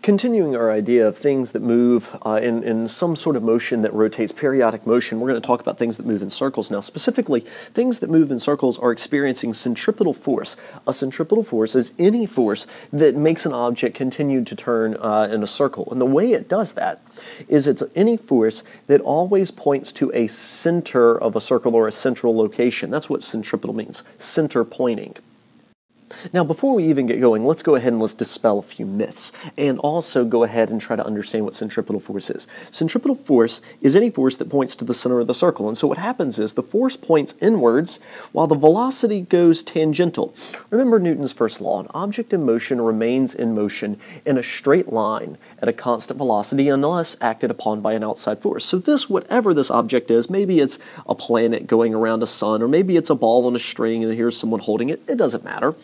Continuing our idea of things that move in some sort of motion that rotates, periodic motion, we're going to talk about things that move in circles now. Specifically, things that move in circles are experiencing centripetal force. A centripetal force is any force that makes an object continue to turn in a circle. And the way it does that is it's any force that always points to a center of a circle or a central location. That's what centripetal means, center pointing. Now, before we even get going, let's go ahead and let's dispel a few myths and also go ahead and try to understand what centripetal force is. Centripetal force is any force that points to the center of the circle. And so what happens is the force points inwards while the velocity goes tangential. Remember Newton's first law, an object in motion remains in motion in a straight line at a constant velocity unless acted upon by an outside force. So this, whatever this object is, maybe it's a planet going around a sun, or maybe it's a ball on a string and here's someone holding it, it doesn't matter.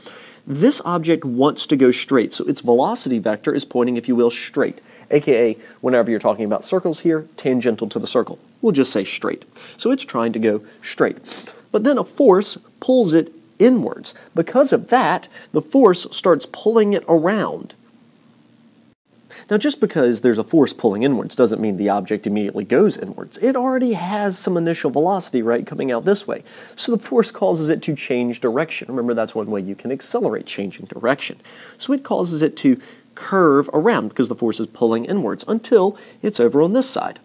This object wants to go straight, so its velocity vector is pointing, if you will, straight, aka whenever you're talking about circles here, tangential to the circle. We'll just say straight. So it's trying to go straight. But then a force pulls it inwards. Because of that, the force starts pulling it around. Now, just because there's a force pulling inwards doesn't mean the object immediately goes inwards. It already has some initial velocity, right, coming out this way. So the force causes it to change direction. Remember, that's one way you can accelerate, changing direction. So it causes it to curve around because the force is pulling inwards until it's over on this side.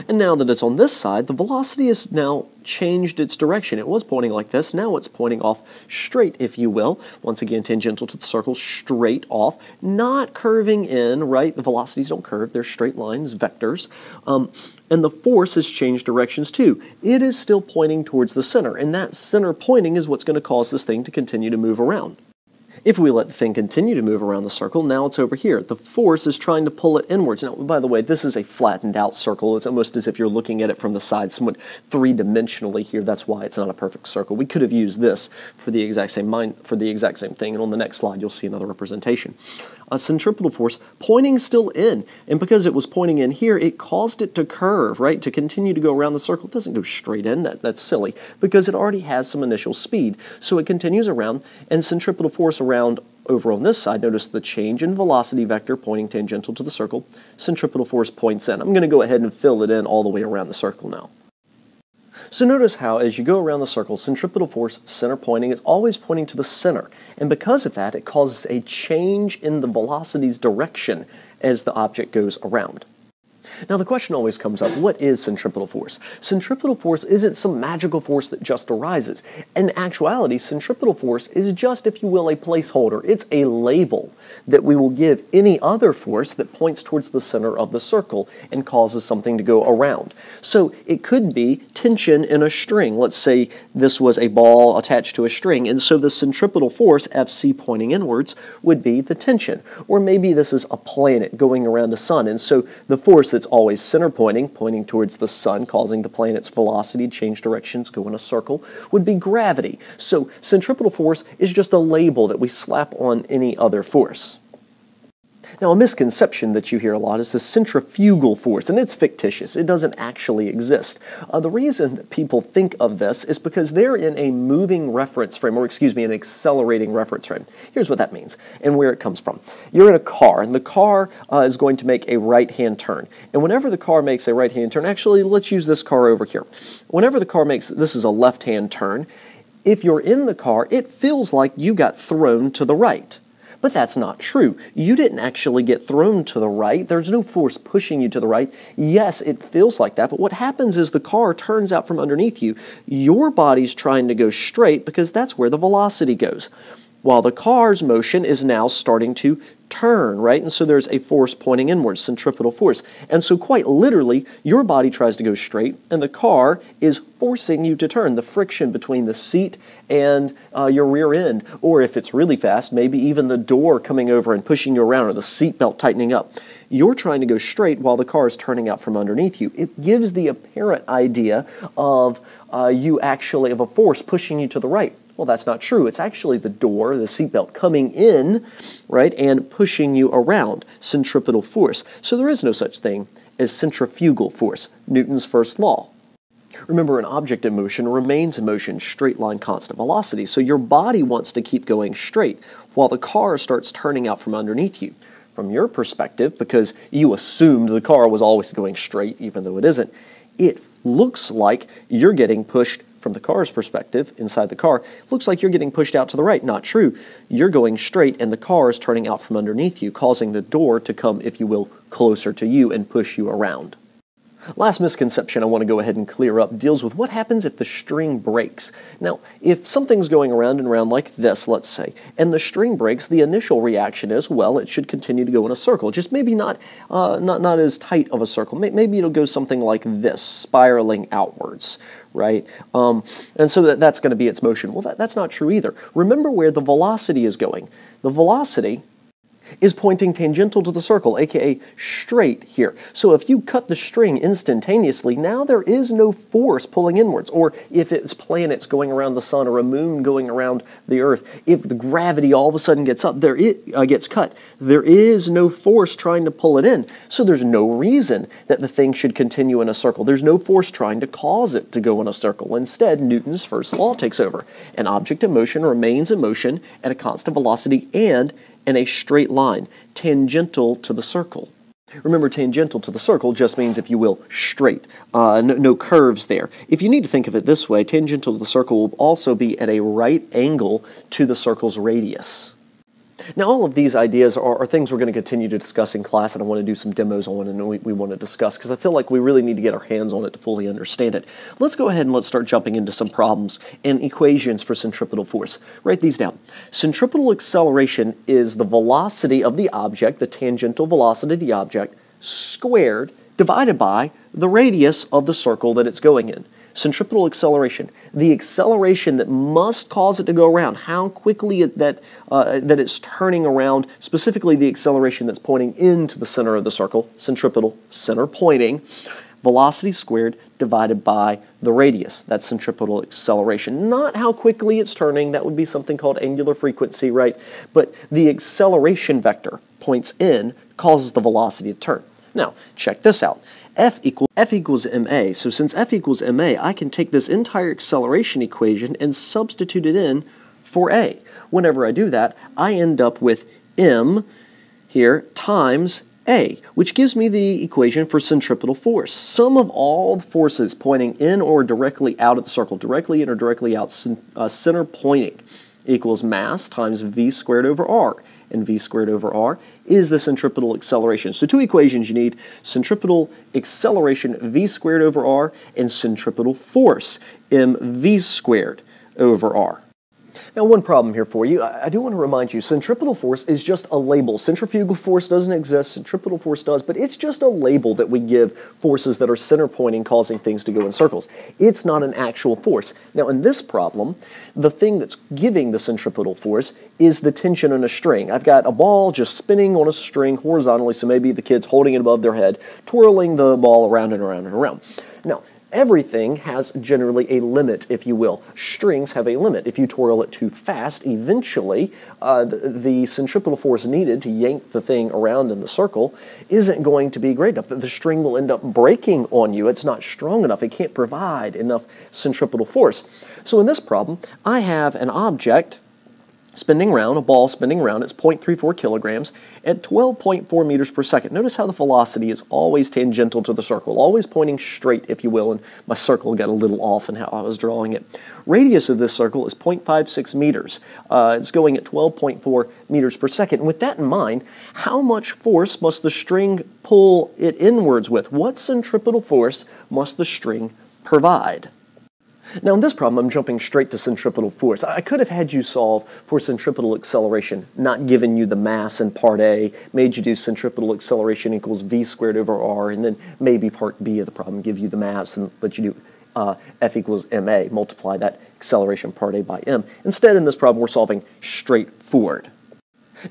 And now that it's on this side, the velocity has now changed its direction. It was pointing like this, now it's pointing off straight, if you will. Once again, tangential to the circle, straight off, not curving in, right? The velocities don't curve, they're straight lines, vectors. And the force has changed directions too. It is still pointing towards the center, and that center pointing is what's going to cause this thing to continue to move around. If we let the thing continue to move around the circle, now it's over here. The force is trying to pull it inwards. Now, by the way, this is a flattened out circle. It's almost as if you're looking at it from the side, somewhat three-dimensionally here. That's why it's not a perfect circle. We could have used this for the exact same thing, and on the next slide you'll see another representation. A centripetal force pointing still in, and because it was pointing in here, it caused it to curve, right, to continue to go around the circle. It doesn't go straight in, that's silly, because it already has some initial speed. So it continues around, and centripetal force around over on this side, notice the change in velocity vector pointing tangential to the circle, centripetal force points in. I'm going to go ahead and fill it in all the way around the circle now. So notice how, as you go around the circle, centripetal force, center pointing, is always pointing to the center. And because of that, it causes a change in the velocity's direction as the object goes around. Now the question always comes up, what is centripetal force? Centripetal force isn't some magical force that just arises. In actuality, centripetal force is just, if you will, a placeholder. It's a label that we will give any other force that points towards the center of the circle and causes something to go around. So it could be tension in a string. Let's say this was a ball attached to a string, and so the centripetal force, Fc pointing inwards, would be the tension. Or maybe this is a planet going around the sun, and so the force that's always center pointing towards the sun, causing the planet's velocity to change directions, go in a circle, would be gravity. So centripetal force is just a label that we slap on any other force. Now, a misconception that you hear a lot is the centrifugal force, and it's fictitious. It doesn't actually exist. The reason that people think of this is because they're in a moving reference frame, or excuse me, an accelerating reference frame. Here's what that means and where it comes from. You're in a car, and the car is going to make a right-hand turn. And whenever the car makes a right-hand turn, actually, let's use this car over here. Whenever the car makes, this is a left-hand turn, if you're in the car, it feels like you got thrown to the right. But that's not true. You didn't actually get thrown to the right. There's no force pushing you to the right. Yes, it feels like that, but what happens is the car turns out from underneath you. Your body's trying to go straight because that's where the velocity goes, while the car's motion is now starting to turn, right? And so there's a force pointing inwards, centripetal force. And so quite literally, your body tries to go straight, and the car is forcing you to turn. The friction between the seat and your rear end, or if it's really fast, maybe even the door coming over and pushing you around, or the seat belt tightening up. You're trying to go straight while the car is turning out from underneath you. It gives the apparent idea of of a force pushing you to the right. Well, that's not true. It's actually the door, the seatbelt, coming in, right, and pushing you around, centripetal force. So there is no such thing as centrifugal force, Newton's first law. Remember, an object in motion remains in motion, straight line, constant velocity. So your body wants to keep going straight while the car starts turning out from underneath you. from your perspective, because you assumed the car was always going straight, even though it isn't, it looks like you're getting pushed from the car's perspective, inside the car, looks like you're getting pushed out to the right. Not true. You're going straight, and the car is turning out from underneath you, causing the door to come, if you will, closer to you and push you around. Last misconception I want to go ahead and clear up deals with what happens if the string breaks. Now, if something's going around and around like this, let's say, and the string breaks, the initial reaction is, well, it should continue to go in a circle, just maybe not as tight of a circle. Maybe it'll go something like this, spiraling outwards, right? And so that's going to be its motion. Well, that's not true either. Remember where the velocity is going. The velocity is pointing tangential to the circle, aka straight here. So if you cut the string instantaneously, now there is no force pulling inwards. Or if it's planets going around the sun or a moon going around the earth, if the gravity all of a sudden gets cut, there is no force trying to pull it in. So there's no reason that the thing should continue in a circle. There's no force trying to cause it to go in a circle. Instead, Newton's first law takes over. An object in motion remains in motion at a constant velocity and in a straight line, tangential to the circle. Remember, tangential to the circle just means, if you will, straight. No curves there. If you need to think of it this way, tangential to the circle will also be at a right angle to the circle's radius. Now, all of these ideas are things we're going to continue to discuss in class, and I want to do some demos on and we want to discuss, because I feel like we really need to get our hands on it to fully understand it. Let's go ahead and let's start jumping into some problems and equations for centripetal force. Write these down. Centripetal acceleration is the velocity of the object, the tangential velocity of the object, squared, divided by the radius of the circle that it's going in. Centripetal acceleration, the acceleration that must cause it to go around, how quickly that it's turning around, specifically the acceleration that's pointing into the center of the circle, centripetal, center pointing, velocity squared divided by the radius. That's centripetal acceleration. Not how quickly it's turning, that would be something called angular frequency, right? But the acceleration vector points in, causes the velocity to turn. Now, check this out. F equals ma. So since F equals ma, I can take this entire acceleration equation and substitute it in for a. Whenever I do that, I end up with m here times a, which gives me the equation for centripetal force. Sum of all forces pointing in or directly out of the circle, directly in or directly out, center pointing, equals mass times v squared over r. And v squared over r is the centripetal acceleration. So two equations you need: centripetal acceleration, v squared over r, and centripetal force, mv squared over r. Now, one problem here for you. I do want to remind you, centripetal force is just a label. Centrifugal force doesn't exist, centripetal force does, but it's just a label that we give forces that are center pointing, causing things to go in circles. It's not an actual force. Now, in this problem, the thing that's giving the centripetal force is the tension on a string. I've got a ball just spinning on a string horizontally, so maybe the kid's holding it above their head, twirling the ball around and around and around. Now, everything has generally a limit, if you will. Strings have a limit. If you twirl it too fast, eventually the centripetal force needed to yank the thing around in the circle isn't going to be great enough. The string will end up breaking on you. It's not strong enough. It can't provide enough centripetal force. So in this problem, I have an object spinning around, a ball spinning around. It's 0.34 kilograms at 12.4 meters per second. Notice how the velocity is always tangential to the circle, always pointing straight, if you will, and my circle got a little off in how I was drawing it. Radius of this circle is 0.56 meters. It's going at 12.4 meters per second. And with that in mind, how much force must the string pull it inwards with? What centripetal force must the string provide? Now, in this problem, I'm jumping straight to centripetal force. I could have had you solve for centripetal acceleration, not given you the mass in part A, made you do centripetal acceleration equals v squared over r, and then maybe part B of the problem, give you the mass and let you do F equals ma, multiply that acceleration part A by m. Instead, in this problem, we're solving straightforward.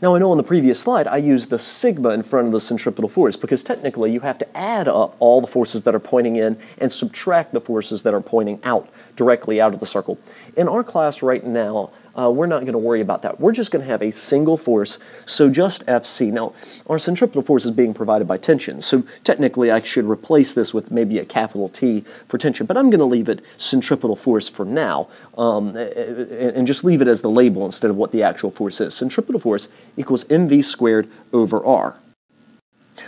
Now, I know on the previous slide I used the sigma in front of the centripetal force because technically you have to add up all the forces that are pointing in and subtract the forces that are pointing out, directly out of the circle. In our class right now, we're not going to worry about that. We're just going to have a single force, so just Fc. Now, our centripetal force is being provided by tension, so technically I should replace this with maybe a capital T for tension, but I'm going to leave it centripetal force for now, and just leave it as the label instead of what the actual force is. Centripetal force equals mv squared over r.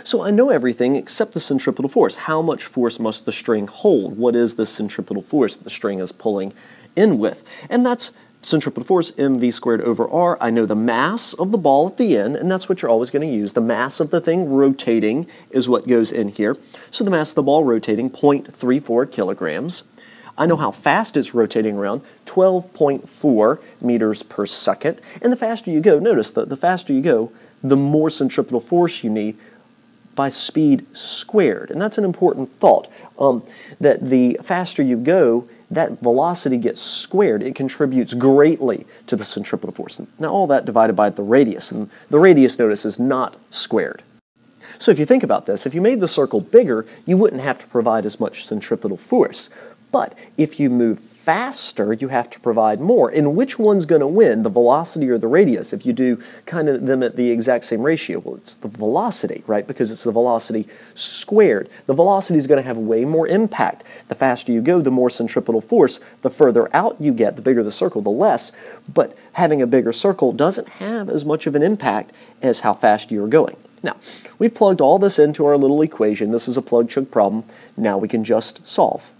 So I know everything except the centripetal force. How much force must the string hold? What is the centripetal force the string is pulling in with? And that's centripetal force, mv squared over r. I know the mass of the ball at the end, and that's what you're always going to use. The mass of the thing rotating is what goes in here. So the mass of the ball rotating, 0.34 kilograms. I know how fast it's rotating around, 12.4 meters per second. And the faster you go, notice that the faster you go, the more centripetal force you need by speed squared. And that's an important thought, that the faster you go, that velocity gets squared. It contributes greatly to the centripetal force. Now all that divided by the radius, and the radius, notice, is not squared. So if you think about this, if you made the circle bigger, you wouldn't have to provide as much centripetal force. But if you move faster, you have to provide more. And which one's going to win, the velocity or the radius? If you do kind of them at the exact same ratio, well, it's the velocity, right? Because it's the velocity squared. The velocity is going to have way more impact. The faster you go, the more centripetal force. The further out you get, the bigger the circle, the less. But having a bigger circle doesn't have as much of an impact as how fast you're going. Now, we've plugged all this into our little equation. This is a plug-chug problem. Now we can just solve.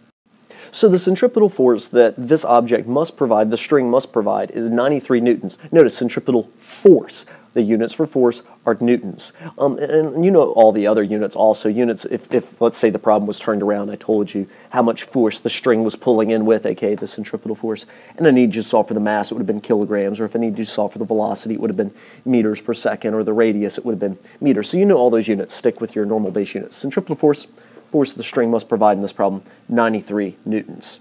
So the centripetal force that this object must provide, the string must provide, is 93 newtons. Notice centripetal force. The units for force are newtons. And you know all the other units also. Units, if let's say the problem was turned around, I told you how much force the string was pulling in with, aka the centripetal force, and I need you to solve for the mass, it would have been kilograms, or if I need you to solve for the velocity, it would have been meters per second, or the radius, it would have been meters. So you know all those units. Stick with your normal base units. Centripetal force of the string must provide in this problem, 93 newtons.